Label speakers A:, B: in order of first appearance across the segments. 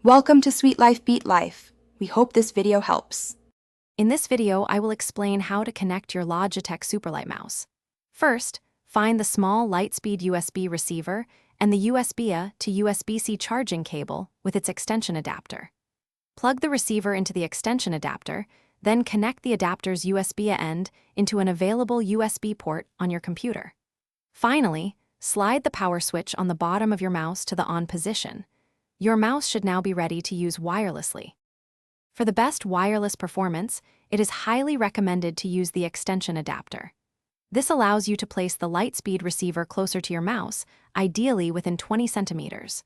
A: Welcome to Sweet Life Beat Life. We hope this video helps.
B: In this video, I will explain how to connect your Logitech Superlight mouse. First, find the small Lightspeed USB receiver and the USB-A to USB-C charging cable with its extension adapter. Plug the receiver into the extension adapter, then connect the adapter's USB-A end into an available USB port on your computer. Finally, slide the power switch on the bottom of your mouse to the on position. Your mouse should now be ready to use wirelessly. For the best wireless performance, it is highly recommended to use the extension adapter. This allows you to place the Lightspeed receiver closer to your mouse, ideally within 20 centimeters.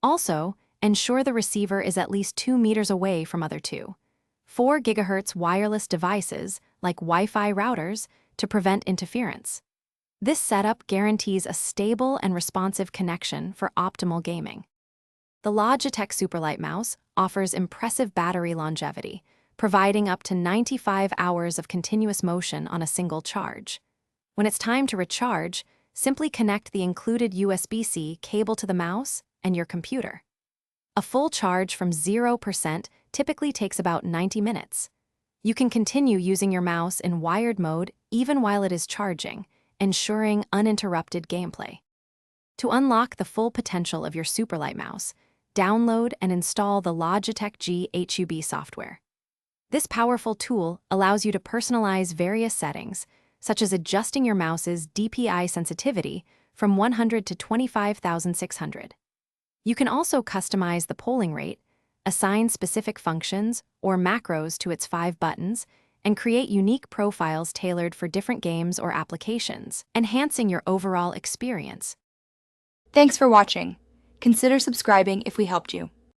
B: Also, ensure the receiver is at least 2 meters away from other 4 GHz wireless devices, like Wi-Fi routers, to prevent interference. This setup guarantees a stable and responsive connection for optimal gaming. The Logitech Superlight mouse offers impressive battery longevity, providing up to 95 hours of continuous motion on a single charge. When it's time to recharge, simply connect the included USB-C cable to the mouse and your computer. A full charge from 0% typically takes about 90 minutes. You can continue using your mouse in wired mode even while it is charging, ensuring uninterrupted gameplay. To unlock the full potential of your Superlight mouse, download and install the Logitech G HUB software. This powerful tool allows you to personalize various settings, such as adjusting your mouse's DPI sensitivity from 100 to 25,600. You can also customize the polling rate, assign specific functions or macros to its 5 buttons, and create unique profiles tailored for different games or applications, enhancing your overall experience.
A: Thanks for watching. Consider subscribing if we helped you.